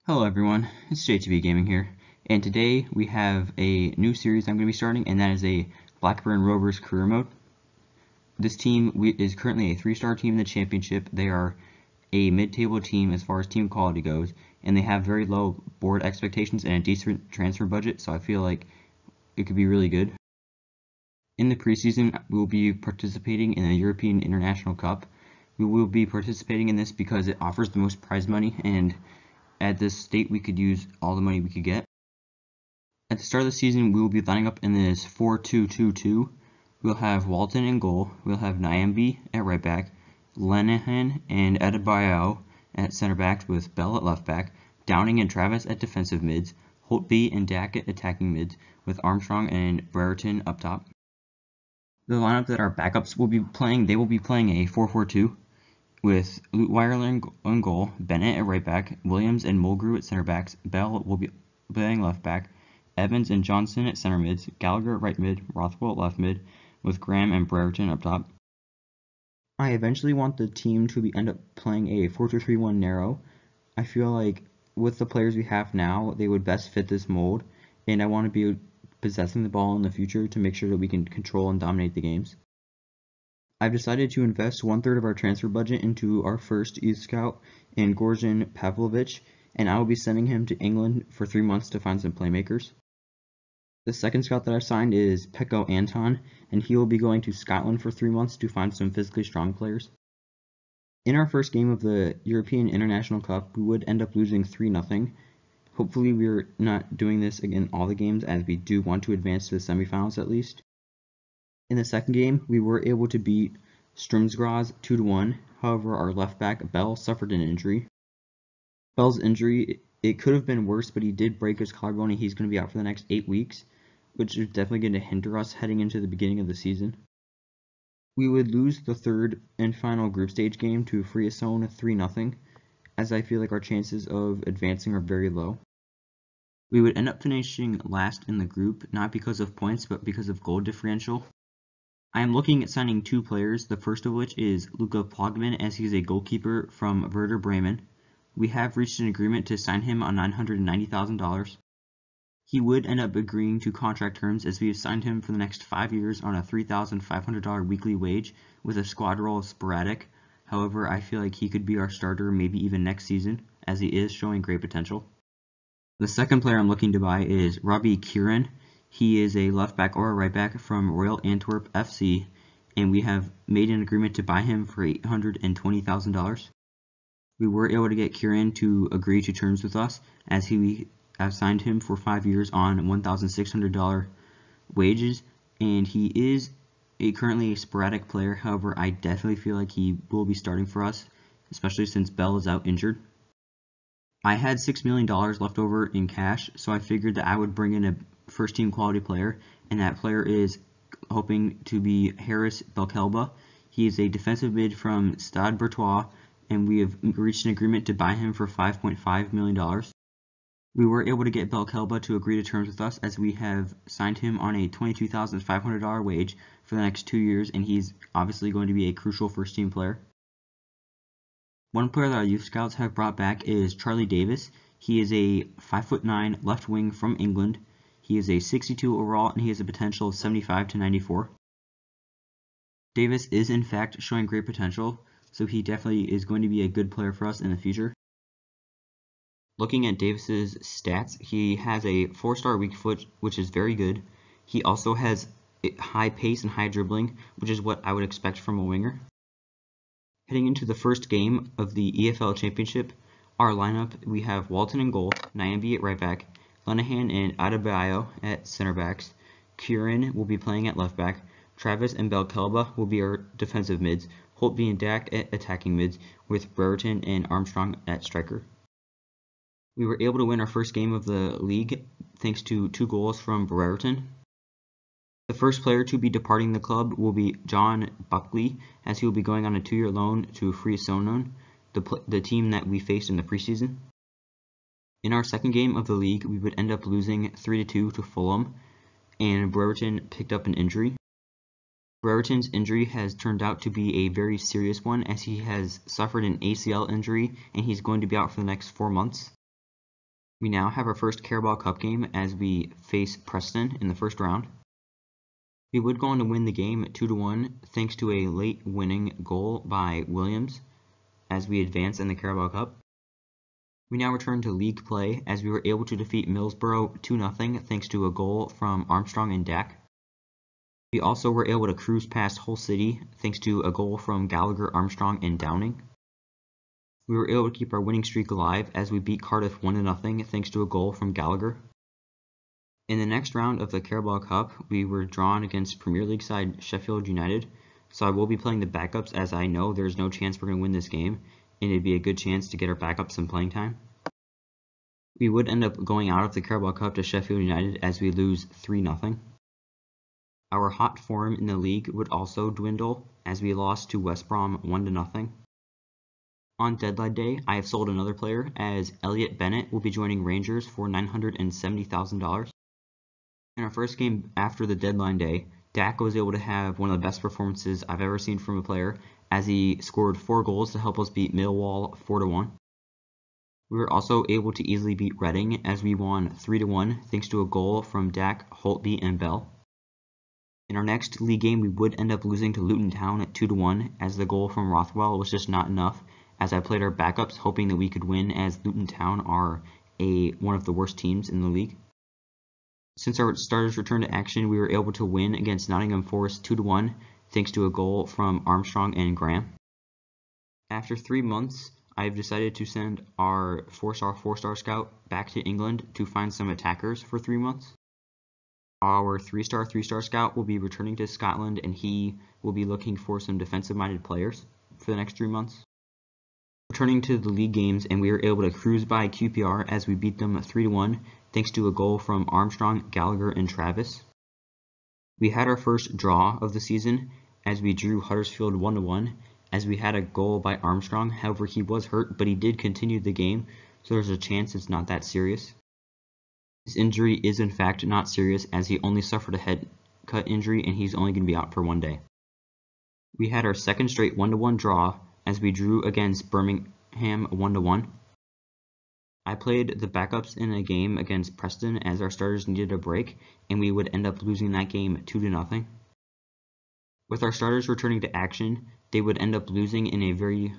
Hello everyone, it's JTB Gaming here, and today we have a new series I'm going to be starting, and that is a Blackburn Rovers career mode. This team is currently a 3-star team in the championship. They are a mid-table team as far as team quality goes, and they have very low board expectations and a decent transfer budget, so I feel like it could be really good. In the preseason, we will be participating in the European International Cup. We will be participating in this because it offers the most prize money, and at this state we could use all the money we could get. At the start of the season, we will be lining up in this 4-2-2-2. We'll have Walton in goal. We'll have Nyambi at right back, Lenihan and Adebayo at center backs with Bell at left back, Downing and Travis at defensive mids, Holtby and Dak at attacking mids with Armstrong and Brereton up top. The lineup that our backups will be playing, they will be playing a 4-4-2 with Lutweiler in goal, Bennett at right back, Williams and Mulgrew at center backs, Bell will be playing left back, Evans and Johnson at center mids, Gallagher at right mid, Rothwell at left mid, with Graham and Brereton up top. I eventually want the team to end up playing a 4-2-3-1 narrow. I feel like with the players we have now, they would best fit this mold, and I want to be possessing the ball in the future to make sure that we can control and dominate the games. I've decided to invest 1/3 of our transfer budget into our first youth scout in Gorjan Pavlovic, and I will be sending him to England for 3 months to find some playmakers. The second scout that I signed is Pekko Anton, and he will be going to Scotland for 3 months to find some physically strong players. In our first game of the European International Cup, we would end up losing 3-0. Hopefully we're not doing this in all the games, as we do want to advance to the semifinals at least. In the second game, we were able to beat Strømsgras 2-1. However, our left back, Bell, suffered an injury. Bell's injury, it could have been worse, but he did break his collarbone and he's going to be out for the next 8 weeks, which is definitely going to hinder us heading into the beginning of the season. We would lose the third and final group stage game to Friesson 3-0, as I feel like our chances of advancing are very low. We would end up finishing last in the group, not because of points, but because of goal differential. I am looking at signing 2 players, the first of which is Luca Plogman, as he is a goalkeeper from Werder Bremen. We have reached an agreement to sign him on $990,000. He would end up agreeing to contract terms, as we have signed him for the next 5 years on a $3,500 weekly wage with a squad role sporadic. However, I feel like he could be our starter maybe even next season, as he is showing great potential. The second player I'm looking to buy is Robbie Kieran. He is a left back or a right back from Royal Antwerp FC, and we have made an agreement to buy him for $820,000. We were able to get Kieran to agree to terms with us, as we have signed him for 5 years on $1,600 wages, and he is currently a sporadic player. However, I definitely feel like he will be starting for us, especially since Bell is out injured. I had $6 million left over in cash, so I figured that I would bring in a first team quality player, and that player is hoping to be Harris Belkelba. He is a defensive mid from Stade Brestois, and we have reached an agreement to buy him for $5.5 million. We were able to get Belkelba to agree to terms with us, as we have signed him on a $22,500 wage for the next 2 years, and he's obviously going to be a crucial first team player. One player that our youth scouts have brought back is Charlie Davis. He is a 5'9" left wing from England. He is a 62 overall, and he has a potential of 75 to 94. Davis is in fact showing great potential, so he definitely is going to be a good player for us in the future. Looking at Davis's stats, he has a 4-star weak foot, which is very good. He also has high pace and high dribbling, which is what I would expect from a winger. Heading into the first game of the EFL Championship, our lineup, we have Walton in goal, Nyambi at right back, Lenihan and Adebayo at center backs, Kieran will be playing at left back, Travis and Belkelba will be our defensive mids, Holtby and Dak at attacking mids, with Brereton and Armstrong at striker. We were able to win our first game of the league thanks to 2 goals from Brereton. The first player to be departing the club will be John Buckley, as he will be going on a 2-year loan to Friesson, the team that we faced in the preseason. In our second game of the league, we would end up losing 3-2 to Fulham, and Brereton picked up an injury. Brereton's injury has turned out to be a very serious one, as he has suffered an ACL injury, and he's going to be out for the next 4 months. We now have our first Carabao Cup game as we face Preston in the first round. We would go on to win the game 2-1 thanks to a late winning goal by Williams as we advance in the Carabao Cup. We now return to league play as we were able to defeat Middlesbrough 2-0 thanks to a goal from Armstrong and Dack. We also were able to cruise past Hull City thanks to a goal from Gallagher, Armstrong, and Downing. We were able to keep our winning streak alive as we beat Cardiff 1-0 thanks to a goal from Gallagher. In the next round of the Carabao Cup, we were drawn against Premier League side Sheffield United, so I will be playing the backups as I know there's no chance we're going to win this game, and it'd be a good chance to get our backups some playing time. We would end up going out of the Carabao Cup to Sheffield United as we lose 3-0. Our hot form in the league would also dwindle as we lost to West Brom 1-0. On deadline day, I have sold another player as Elliot Bennett will be joining Rangers for $970,000. In our first game after the deadline day, Dack was able to have one of the best performances I've ever seen from a player as he scored 4 goals to help us beat Millwall 4-1. We were also able to easily beat Reading as we won 3-1 thanks to a goal from Dack, Holtby, and Bell. In our next league game, we would end up losing to Luton Town at 2-1 as the goal from Rothwell was just not enough as I played our backups hoping that we could win as Luton Town are one of the worst teams in the league. Since our starters returned to action, we were able to win against Nottingham Forest 2-1 thanks to a goal from Armstrong and Graham. After 3 months, I've decided to send our 4-star scout back to England to find some attackers for 3 months. Our 3-star scout will be returning to Scotland and he will be looking for some defensive-minded players for the next 3 months. Returning to the league games, and we were able to cruise by QPR as we beat them 3-1 thanks to a goal from Armstrong, Gallagher, and Travis. We had our first draw of the season as we drew Huddersfield 1-1 as we had a goal by Armstrong. However, he was hurt, but he did continue the game, so there's a chance it's not that serious. His injury is in fact not serious as he only suffered a head cut injury and he's only going to be out for 1 day. We had our second straight 1-1 draw as we drew against Birmingham 1-1. I played the backups in a game against Preston as our starters needed a break, and we would end up losing that game 2-0. With our starters returning to action, they would end up losing in a very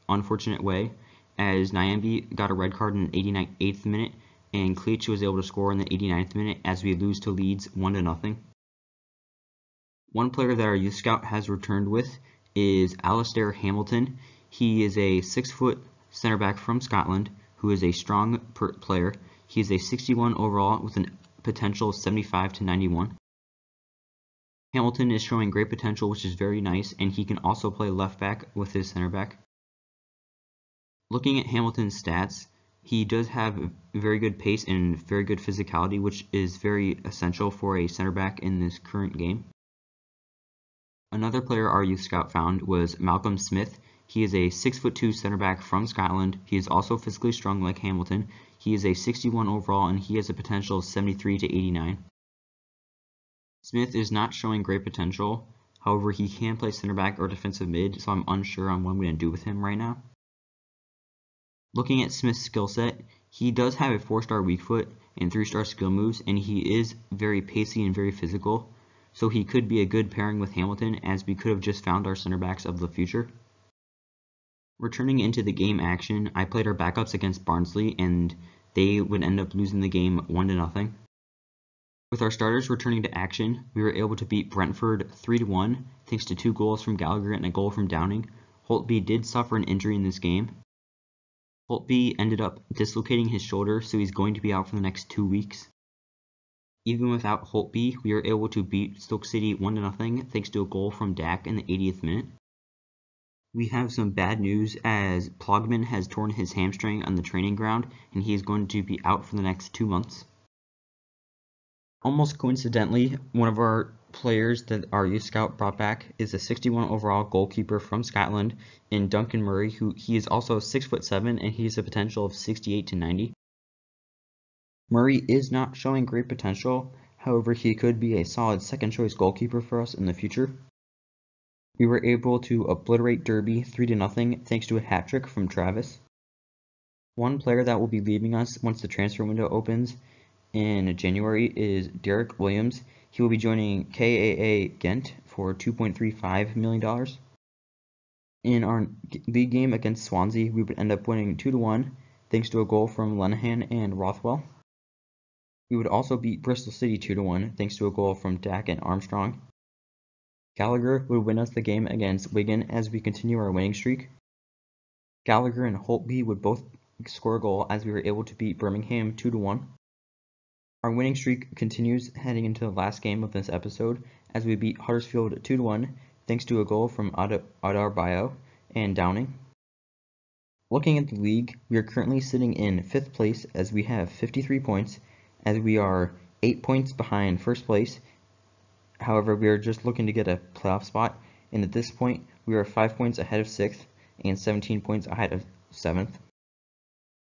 unfortunate way as Nyambi got a red card in the 89th minute and Cleach was able to score in the 89th minute as we lose to Leeds 1-0. One player that our youth scout has returned with is Alistair Hamilton. He is a 6-foot center back from Scotland who is a strong player. He is a 61 overall with a potential of 75 to 91. Hamilton is showing great potential, which is very nice, and he can also play left back with his center back. Looking at Hamilton's stats, he does have very good pace and very good physicality, which is very essential for a center back in this current game. Another player our youth scout found was Malcolm Smith. He is a 6'2" center back from Scotland. He is also physically strong like Hamilton. He is a 61 overall and he has a potential of 73 to 89. Smith is not showing great potential. However, he can play center back or defensive mid, so I'm unsure on what I'm going to do with him right now. Looking at Smith's skill set, he does have a 4-star weak foot and 3-star skill moves, and he is very pacey and very physical. So he could be a good pairing with Hamilton, as we could have just found our center backs of the future. Returning into the game action, I played our backups against Barnsley, and they would end up losing the game 1-0. With our starters returning to action, we were able to beat Brentford 3-1, thanks to 2 goals from Gallagher and a goal from Downing. Holtby did suffer an injury in this game. Holtby ended up dislocating his shoulder, so he's going to be out for the next 2 weeks. Even without Holtby, we were able to beat Stoke City 1-0 thanks to a goal from Dack in the 80th minute. We have some bad news as Plogman has torn his hamstring on the training ground and he is going to be out for the next 2 months. Almost coincidentally, one of our players that our youth scout brought back is a 61 overall goalkeeper from Scotland in Duncan Murray, who he is also 6'7" and he has a potential of 68 to 90. Murray is not showing great potential, however he could be a solid second choice goalkeeper for us in the future. We were able to obliterate Derby 3-0 thanks to a hat-trick from Travis. One player that will be leaving us once the transfer window opens in January is Derek Williams. He will be joining KAA Ghent for $2.35 million. In our league game against Swansea, we would end up winning 2-1 thanks to a goal from Lenihan and Rothwell. We would also beat Bristol City 2-1 thanks to a goal from Dack and Armstrong. Gallagher would win us the game against Wigan as we continue our winning streak. Gallagher and Holtby would both score a goal as we were able to beat Birmingham 2-1. Our winning streak continues heading into the last game of this episode as we beat Huddersfield 2-1 thanks to a goal from Adarbayo and Downing. Looking at the league, we are currently sitting in 5th place as we have 53 points, as we are 8 points behind first place. However, we are just looking to get a playoff spot, and at this point, we are 5 points ahead of 6th and 17 points ahead of 7th.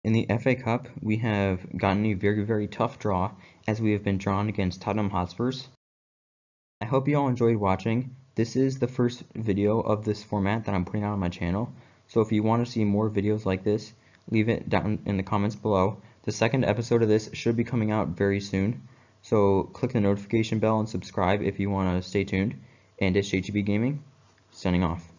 In the FA Cup, we have gotten a very, very tough draw as we have been drawn against Tottenham Hotspurs. I hope you all enjoyed watching. This is the first video of this format that I'm putting out on my channel, so if you want to see more videos like this, leave it down in the comments below. The second episode of this should be coming out very soon, so click the notification bell and subscribe if you want to stay tuned. And it's JTB Gaming, signing off.